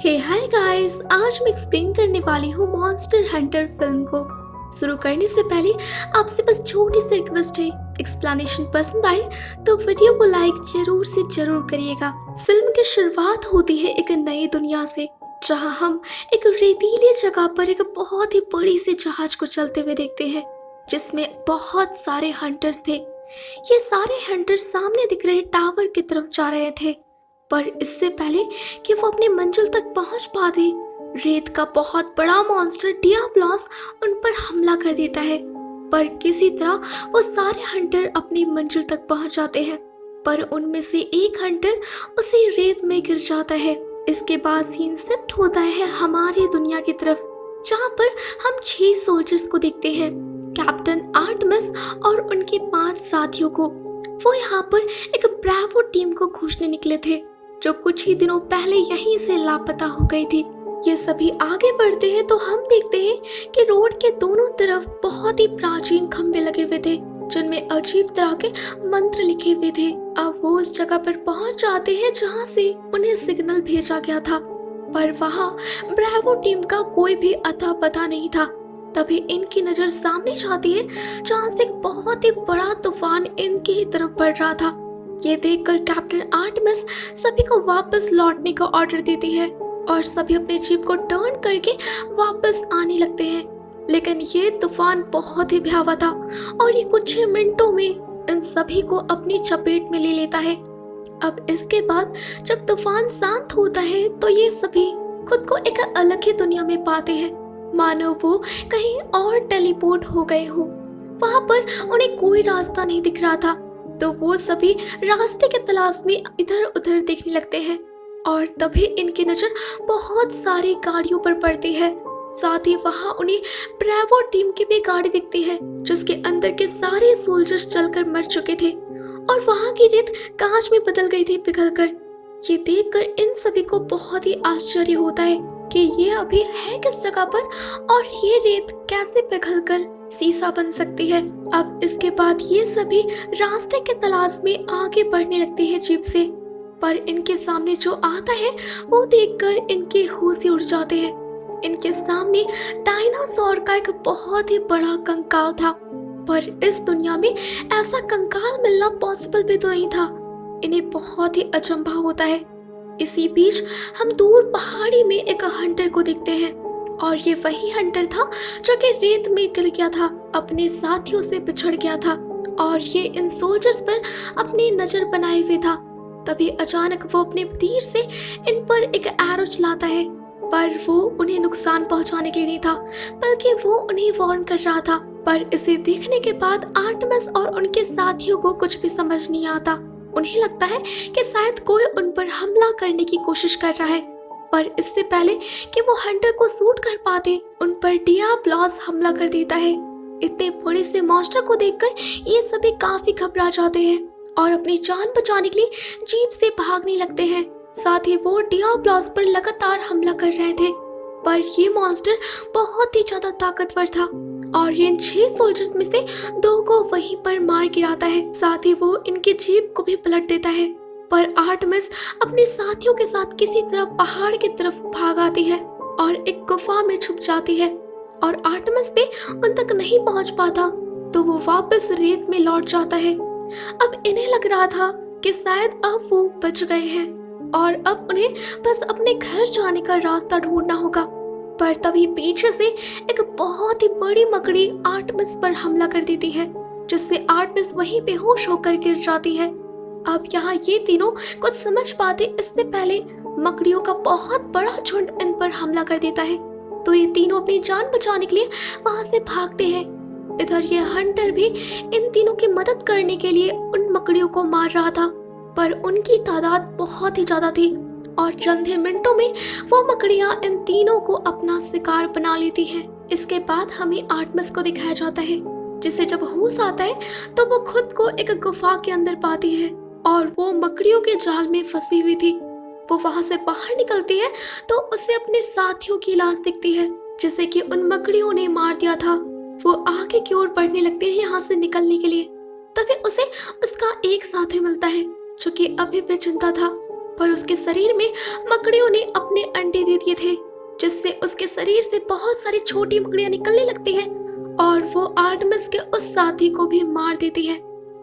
हे hi guys, आज मैं explain करने वाली हूँ मॉन्स्टर हंटर फिल्म को। शुरू करने से पहले आपसे बस छोटी सी रिक्वेस्ट है, एक्सप्लेनेशन पसंद आए तो वीडियो को लाइक जरूर से जरूर करिएगा। फिल्म की शुरुआत होती है एक नई दुनिया से, जहाँ हम एक रेतीली जगह पर एक बहुत ही बड़ी सी जहाज को चलते हुए देखते हैं, जिसमें बहुत सारे हंटर्स थे। ये सारे हंटर्स सामने दिख रहे टावर की तरफ जा रहे थे, पर इससे पहले कि वो अपनी मंजिल तक पहुंच पाते, रेत का बहुत बड़ा मॉन्स्टर डियाब्लोस उन पर हमला कर देता है। पर किसी तरह वो सारे हंटर अपनी मंजिल तक पहुंच जाते हैं, पर उनमें से एक हंटर उसी रेत में गिर जाता है। इसके बाद सीन शिफ्ट होता है हमारी दुनिया की तरफ, जहां पर हम 6 सोल्जर्स को देखते हैं, कैप्टन आर्टेमिस और उनके 5 साथियों को। वो यहाँ पर एक ब्रावो टीम को खोजने निकले थे, जो कुछ ही दिनों पहले यहीं से लापता हो गई थी। ये सभी आगे बढ़ते हैं तो हम देखते हैं कि रोड के दोनों तरफ बहुत ही प्राचीन खंभे लगे हुए थे, जिनमें अजीब तरह के मंत्र लिखे हुए थे। अब वो उस जगह पर पहुंच जाते हैं जहां से उन्हें सिग्नल भेजा गया था, पर वहां ब्रावो टीम का कोई भी अता पता नहीं था। तभी इनकी नजर सामने जाती है, जहां से एक बहुत ही बड़ा तूफान इनकी ही तरफ बढ़ रहा था। ये देखकर कैप्टन आर्टेमिस सभी को वापस लौटने का ऑर्डर देती है और सभी अपने जीप को टर्न करके वापस आने लगते हैं। लेकिन ये तूफान बहुत ही भयावह था और ये कुछ ही मिनटों में इन सभी को अपनी चपेट में ले लेता है। अब इसके बाद जब तूफान शांत होता है तो ये सभी खुद को एक अलग ही दुनिया में पाते हैं, मानो वो कहीं और टेलीपोर्ट हो गए हो। वहां पर उन्हें कोई रास्ता नहीं दिख रहा था, तो वो सभी रास्ते की तलाश में इधर उधर देखने लगते हैं और तभी इनकी नजर बहुत सारी गाड़ियों पर पड़ती है। साथ ही वहां उन्हें ब्रावो टीम की भी गाड़ी दिखती है, जिसके अंदर के सारे सोल्जर्स जलकर मर चुके थे और वहां की रेत कांच में बदल गई थी पिघलकर। ये देखकर इन सभी को बहुत ही आश्चर्य होता है कि ये अभी है किस जगह पर और ये रेत कैसे पिघलकर सीसा बन सकती है। अब इसके बाद ये सभी रास्ते के तलाश में आगे बढ़ने लगते हैं जीप से, पर इनके सामने जो आता है वो देखकर इनके होश ही उड़ जाते हैं। इनके सामने डायनासोर का एक बहुत ही बड़ा कंकाल था, पर इस दुनिया में ऐसा कंकाल मिलना पॉसिबल भी तो नहीं था। इन्हें बहुत ही अचंभा होता है। इसी बीच हम दूर पहाड़ी में एक हंटर को देखते हैं और ये वही हंटर था जो कि रेत में गिर गया था, अपने साथियों से बिछड़ गया था और ये इन सोल्जर्स पर अपनी नजर बनाए हुए था। तभी अचानक वो अपने तीर से इन पर एक एरो चलाता है, पर वो उन्हें नुकसान पहुंचाने के लिए नहीं था, बल्कि वो उन्हें वार्न कर रहा था। पर इसे देखने के बाद आर्टेमिस और उनके साथियों को कुछ भी समझ नहीं आता। उन्हें लगता है कि शायद कोई उन पर हमला करने की कोशिश कर रहा है, पर इससे पहले कि वो हंटर को शूट कर पाते, उन पर डियाब्लोस हमला कर देता है। इतने बड़े से मॉन्स्टर को देखकर ये सभी काफी घबरा जाते हैं और अपनी जान बचाने के लिए जीप से भागने लगते हैं। साथ ही वो डियाब्लोस पर लगातार हमला कर रहे थे, पर ये मॉन्स्टर बहुत ही ज्यादा ताकतवर था और इन 6 सोल्जर्स में से 2 को वहीं पर मार गिराता है। साथ ही वो इनकी जीप को भी पलट देता है, पर आर्टेमिस अपने साथियों के साथ किसी तरह पहाड़ की तरफ भाग आती है और एक गुफा में छुप जाती है और आर्टेमिस भी उन तक नहीं पहुंच पाता, तो वो वापस रेत में लौट जाता है। अब इन्हें लग रहा था कि शायद अब वो बच गए हैं और अब उन्हें बस अपने घर जाने का रास्ता ढूंढना होगा, पर तभी पीछे से एक बहुत ही बड़ी मकड़ी आर्टेमिस पर हमला कर देती है, जिससे आर्टेमिस वहीं बेहोश होकर गिर जाती है। अब यहाँ ये तीनों कुछ समझ पाते इससे पहले मकड़ियों का बहुत बड़ा झुंड इन पर हमला कर देता है, तो ये तीनों अपनी जान बचाने के लिए वहां से भागते हैं। इधर ये हंटर भी इन तीनों की मदद करने के लिए उन मकड़ियों को मार रहा था, पर उनकी तादाद बहुत ही ज्यादा थी और चंद ही मिनटों में वो मकड़ियां इन तीनों को अपना शिकार बना लेती हैं। इसके बाद हमें आर्टेमिस को दिखाया जाता है, जिसे जब होश आता है तो वो खुद को एक गुफा के अंदर पाती है और वो मकड़ियों के जाल में फंसी हुई थी। वो वहां से बाहर निकलती है तो उसे अपने साथियों की लाश दिखती है, जिसे कि उन मकड़ियों ने मार दिया था। वो आगे की ओर बढ़ने लगती है यहाँ से निकलने के लिए, तभी उसे उसका एक साथी मिलता है जो कि अभी भी जिंदा था, पर उसके शरीर में मकड़ियों ने अपने अंडे दे शरीर से बहुत सारी छोटी मकड़ियां निकलने लगती है और वो आर्टेमिस के उस साथी को भी मार देती है।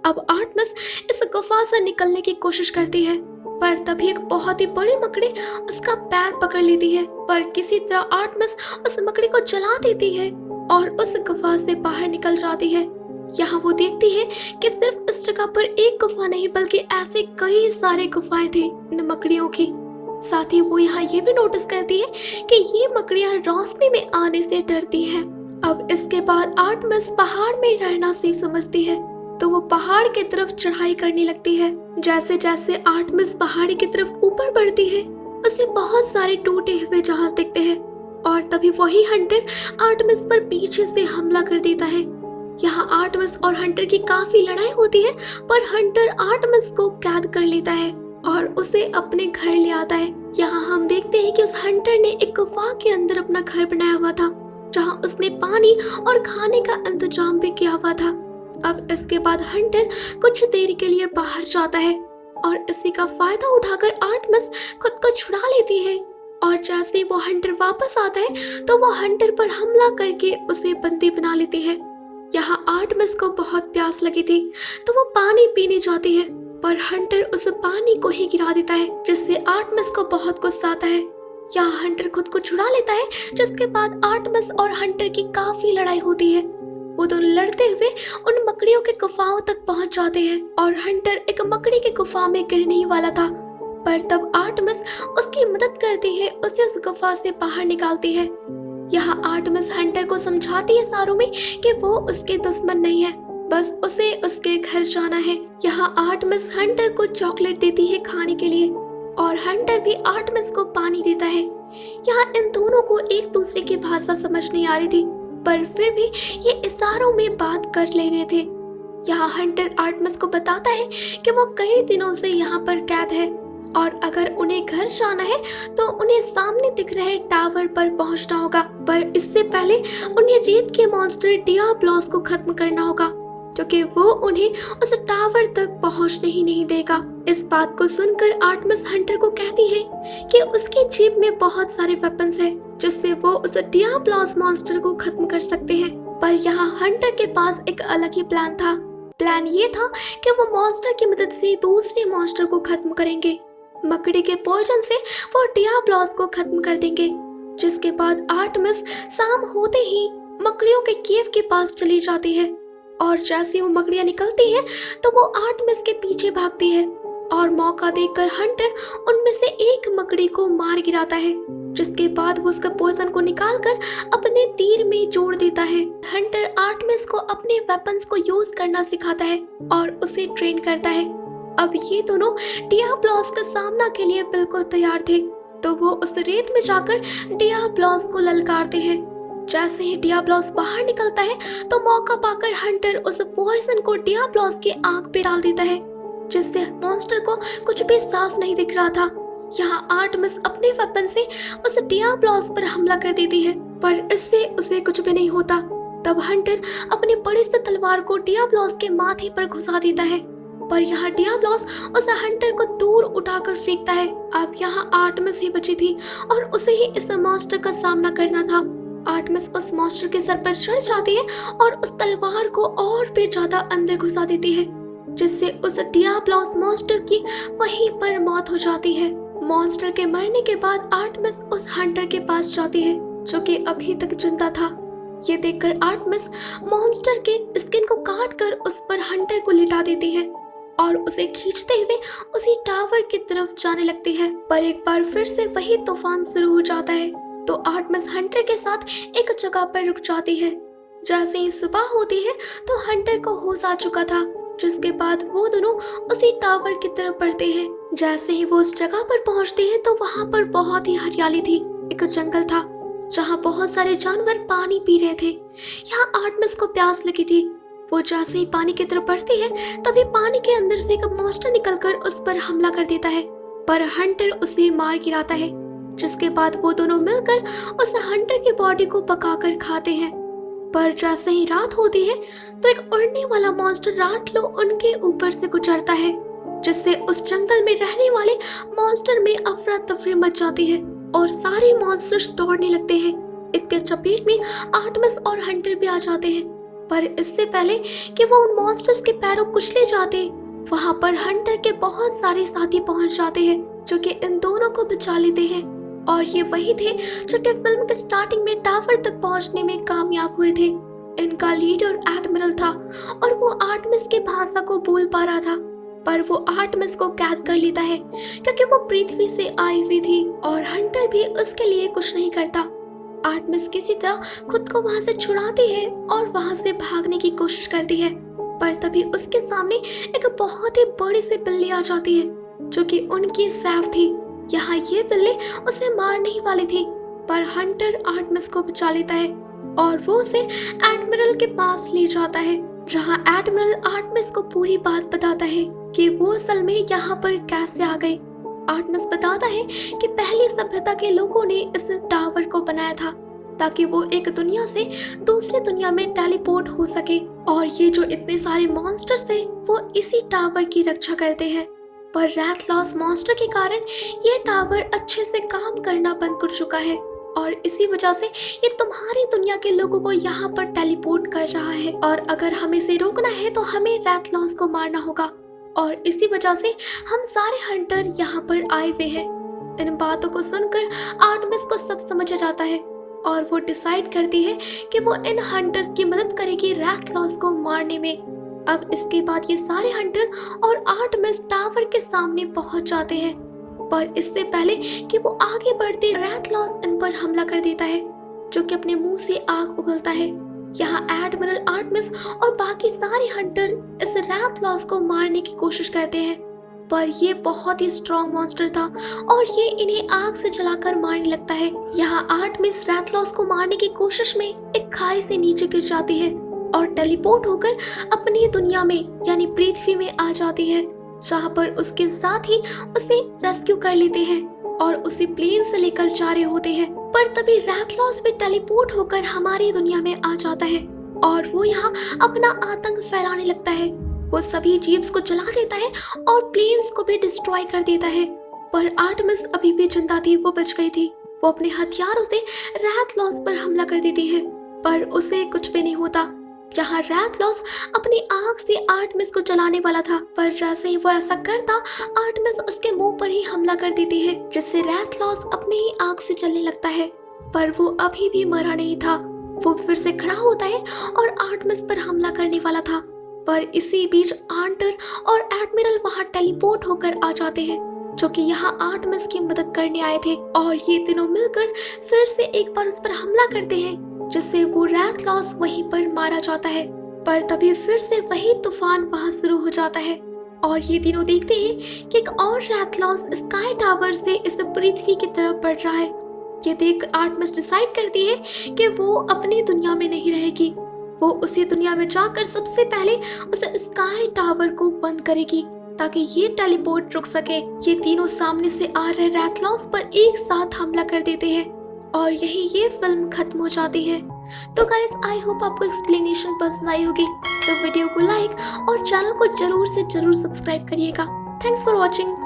अब आर्टेमिस इस गुफा से निकलने की कोशिश करती है, पर तभी एक बहुत ही बड़ी मकड़ी उसका पैर पकड़ लेती है। पर किसी तरह आर्टेमिस उस मकड़ी को जला देती है और उस गुफा से बाहर निकल जाती है। यहाँ वो देखती है कि सिर्फ इस जगह पर एक गुफा नहीं बल्कि ऐसे कई सारे गुफाएं थी इन मकड़ियों की। साथ ही वो यहाँ ये भी नोटिस करती है कि ये मकड़ियाँ रोशनी में आने से डरती हैं। अब इसके बाद आर्टेमिस पहाड़ में रहना सीख समझती है, तो वो पहाड़ की तरफ चढ़ाई करने लगती है। जैसे जैसे आर्टेमिस पहाड़ी की तरफ ऊपर बढ़ती है, उसे बहुत सारे टूटे हुए जहाज दिखते हैं और तभी वही हंटर आर्टेमिस पर पीछे से हमला कर देता है। यहाँ आर्टेमिस और हंटर की काफी लड़ाई होती है, पर हंटर आर्टेमिस को कैद कर लेता है और उसे अपने घर ले आता है। यहाँ हम देखते हैं कि उस हंटर ने एक गुफा के अंदर अपना घर बनाया हुआ था, जहाँ उसने पानी और खाने का इंतजाम भी किया हुआ था। अब इसके बाद हंटर कुछ देर के लिए बाहर जाता है और इसी का फायदा उठाकर आर्टेमिस खुद को छुड़ा लेती है। और जैसे वो हंटर वापस आता है तो वो हंटर पर हमला करके उसे बंदी बना लेती है। यहाँ आर्टेमिस को बहुत प्यास लगी थी, तो वो पानी पीने जाती है, पर हंटर उस पानी को ही गिरा देता है, जिससे आर्टेमिस को बहुत गुस्सा आता है। यहाँ हंटर खुद को छुड़ा लेता है, जिसके बाद आर्टेमिस और हंटर की काफी लड़ाई होती है। वो दोनों लड़ते हुए उन मकड़ियों के गुफाओं तक पहुंच जाते हैं और हंटर एक मकड़ी की गुफा में गिरने ही वाला था, पर तब आर्टेमिस उसकी मदद करती है, उसे उस गुफा से बाहर निकालती है। यहाँ आर्टेमिस हंटर को समझाती है सारों में कि वो उसके दुश्मन नहीं है, बस उसे उसके घर जाना है। यहाँ आर्टेमिस हंटर को चॉकलेट देती है खाने के लिए और हंटर भी आर्टेमिस को पानी देता है। यहाँ इन दोनों को एक दूसरे की भाषा समझ नहीं आ रही थी, पर फिर भी ये इशारों में बात कर ले रहे थे। यहाँ हंटर आर्टेमिस को बताता है कि वो कई दिनों से यहाँ पर कैद है और अगर उन्हें घर जाना है तो उन्हें सामने दिख रहे टावर पर पहुंचना होगा, पर इससे पहले उन्हें रेत के मॉन्स्टर डियाब्लोस को खत्म करना होगा, क्योंकि वो उन्हें उस टावर तक पहुंचने ही नहीं देगा। इस बात को सुनकर आर्टेमिस हंटर को कहती है कि उसकी जेब में बहुत सारे वेपन्स हैं, जिससे वो उस डियाब्लोस मॉन्स्टर को खत्म कर सकते हैं। पर यहाँ हंटर के पास एक अलग ही प्लान था। प्लान ये था कि वो मॉन्स्टर की मदद से दूसरे मॉन्स्टर को खत्म करेंगे। मकड़ी के पॉइजन से वो डियाब्लोस को खत्म कर देंगे, जिसके बाद आर्टेमिस शाम होते ही मकड़ियों के केव के पास चली जाती है और जैसे वो मकड़ियां निकलती है तो वो आर्टेमिस के पीछे भागती है और मौका देखकर हंटर उनमें से एक मकड़ी को मार गिराता है, जिसके बाद वो उसका पॉइजन को निकालकर अपने तीर में जोड़ देता है। हंटर आर्टेमिस को अपने वेपन्स को यूज करना सिखाता है और उसे ट्रेन करता है। अब ये दोनों डियाब्लोस का सामना के लिए बिल्कुल तैयार थे, तो वो उस रेत में जाकर डियाब्लोस को ललकारते हैं। जैसे ही डियाब्लोस बाहर निकलता है तो मौका पाकर हंटर उस पॉइजन को डियाब्लोस की आंख पे डाल देता है, जिससे मॉन्स्टर को कुछ भी साफ नहीं दिख रहा था। यहाँ आर्टेमिस अपने वेपन से उस डियाब्लोस पर हमला कर देती है, पर इससे उसे कुछ भी नहीं होता। तब हंटर अपनी बड़ी सी तलवार को डियाब्लोस के माथे पर घुसा देता है, पर यहाँ डियाब्लोस उस हंटर को दूर उठाकर फेंकता है। अब यहाँ आर्टेमिस ही बची थी और उसे ही इस मॉन्स्टर का सामना करना था। आर्टेमिस उस मॉन्स्टर के सर पर चढ़ जाती है और उस तलवार को और भी ज्यादा अंदर घुसा देती है, जिससे उस डियाब्लोस मॉन्स्टर की वहीं पर मौत हो जाती है। मॉन्स्टर के मरने के बाद आर्टेमिस उस हंटर के पास जाती है, जो कि अभी तक जिंदा था। ये देखकर आर्टेमिस मॉन्स्टर के स्किन को काटकर उस पर हंटर को लिटा देती है और उसे खींचते हुए उसी टावर की तरफ जाने लगती है। पर एक बार फिर से वही तूफान शुरू हो जाता है, तो आर्टेमिस हंटर के साथ एक जगह पर रुक जाती है। जैसे ही सुबह होती है तो हंटर को होश आ चुका था, जिसके बाद वो दोनों उसी टावर की तरफ बढ़ते हैं। जैसे ही वो उस जगह पर पहुंचते हैं तो वहाँ पर बहुत ही हरियाली थी। एक जंगल था जहाँ बहुत सारे जानवर पानी पी रहे थे। यहाँ आर्टेमिस को प्यास लगी थी। वो जैसे ही पानी की तरफ बढ़ती है तभी पानी के अंदर से एक मॉन्स्टर निकलकर उस पर हमला कर देता है, पर हंटर उसे मार गिराता है, जिसके बाद वो दोनों मिलकर उस हंटर की बॉडी को पकाकर खाते हैं। पर जैसे ही रात होती है तो एक उड़ने वाला मॉन्स्टर राटलो उनके ऊपर से गुजरता है, जिससे उस जंगल में रहने वाले मॉन्स्टर में अफरा तफरी मच जाती है और सारे मॉन्स्टर्स दौड़ने लगते हैं। इसके चपेट में आर्टेमिस और हंटर भी आ जाते हैं। पर इससे पहले कि वो उन मॉन्स्टर्स के पैरों कुचले जाते, वहां पर हंटर के बहुत सारे साथी पहुंच जाते हैं जो कि इन दोनों को बचा लेते हैं। और ये वही थे जो कि फिल्म के स्टार्टिंग में टावर तक पहुंचने में कामयाब हुए थे। इनका लीडर एडमिरल था और वो आर्टेमिस की भाषा को बोल पा रहा था, पर वो आर्टेमिस को कैद कर लेता है क्योंकि वो पृथ्वी से आई हुई थी और हंटर भी उसके लिए कुछ नहीं करता। आर्टेमिस किसी तरह खुद को वहां से छुड़ाती है और वहां से भागने की कोशिश करती है, पर तभी उसके सामने एक बहुत ही बड़ी सी बिल्ली आ जाती है जो कि उनकी सैफ थी। यहाँ ये बिल्ली उसे मारने ही वाली थी, पर हंटर आर्टेमिस को बचा लेता है और वो उसे एडमिरल के पास ले जाता है, जहाँ एडमिरल आर्टेमिस को पूरी बात बताता है कि वो असल में यहाँ पर कैसे आ गई। आर्टेमिस बताता है कि पहली सभ्यता के लोगों ने इस टावर को बनाया था ताकि वो एक दुनिया से दूसरी दुनिया में टेलीपोर्ट हो सके, और ये जो इतने सारे मॉन्स्टर्स हैं वो इसी टावर की रक्षा करते हैं। पर रैथलॉस मॉन्स्टर के कारण ये टावर अच्छे से काम करना बंद कर चुका है और इसी वजह से ये तुम्हारी दुनिया के लोगों को यहाँ पर टेलीपोर्ट कर रहा है, और अगर हमें इसे रोकना है तो हमें रैथलॉस को मारना होगा, और इसी वजह से हम सारे हंटर यहाँ पर आए हुए हैं। इन बातों को सुनकर आर्टेमिस को सब समझ आ जाता है और वो डिसाइड करती है कि वो इन हंटर्स की मदद करेगी रैथलॉस को मारने में। अब इसके बाद ये सारे हंटर और आर्टेमिस टावर के सामने पहुंच जाते हैं, पर इससे पहले कि वो आगे बढ़ते रैथलॉस इन पर हमला कर देता है जो कि अपने मुंह से आग उगलता है। यहाँ एडमिरल आर्टेमिस और बाकी सारे हंटर इस रैथलॉस को मारने की कोशिश करते हैं, पर ये बहुत ही स्ट्रॉन्ग मॉन्स्टर था और ये इन्हें आग से जलाकर मारने लगता है। यहाँ आर्टेमिस रैथलॉस को मारने की कोशिश में एक खाई से नीचे गिर जाती है और टेलीपोर्ट होकर अपनी दुनिया में यानी पृथ्वी में आ जाती है, जहाँ पर उसके साथ ही उसे रेस्क्यू कर लेते हैं और उसे प्लेन से लेकर जा रहे होते हैं। पर तभी रैथलॉस भी टेलीपोर्ट होकर हमारी दुनिया में आ जाता है और वो यहाँ अपना आतंक फैलाने लगता है। वो सभी जीप्स को जला देता है और प्लेन्स को भी डिस्ट्रॉय कर देता है, पर आर्टेमिस अभी भी जिंदा थी, वो बच गई थी। वो अपने हथियारों से रैथलॉस पर हमला कर देती है, पर उसे कुछ भी नहीं होता। यहाँ रैथलॉस अपनी आग से आर्टेमिस को जलाने वाला था, पर जैसे ही वो ऐसा करता आर्टेमिस उसके मुंह पर ही हमला कर देती है, जिससे रैथलॉस अपने ही आग से जलने लगता है। पर वो अभी भी मरा नहीं था। वो फिर से खड़ा होता है और आर्टेमिस पर हमला करने वाला था, पर इसी बीच आंटर और एडमिरल वहां टेलीपोर्ट होकर आ जाते हैं जो कि यहाँ आर्टेमिस की मदद करने आए थे, और ये तीनों मिलकर फिर से एक बार उस पर हमला करते हैं, जिससे वो रैथलॉस वहीं पर मारा जाता है। पर तभी फिर से वही तूफान वहां शुरू हो जाता है और ये तीनों देखते हैं कि एक और रैथलॉस स्काई टावर से इस पृथ्वी की तरफ बढ़ रहा है। ये देख आर्टेमिस डिसाइड करती है कि वो अपनी दुनिया में नहीं रहेगी, वो उसी दुनिया में जाकर सबसे पहले उस स्काई टावर को बंद करेगी ताकि ये टेलीपोर्ट रुक सके। ये तीनों सामने से आ रहे रैथलॉस पर एक साथ हमला कर देते हैं और यही ये फिल्म खत्म हो जाती है। तो गाइस, आई होप आपको एक्सप्लेनेशन पसंद आई होगी, तो वीडियो को लाइक और चैनल को जरूर से जरूर सब्सक्राइब करिएगा। Thanks for watching.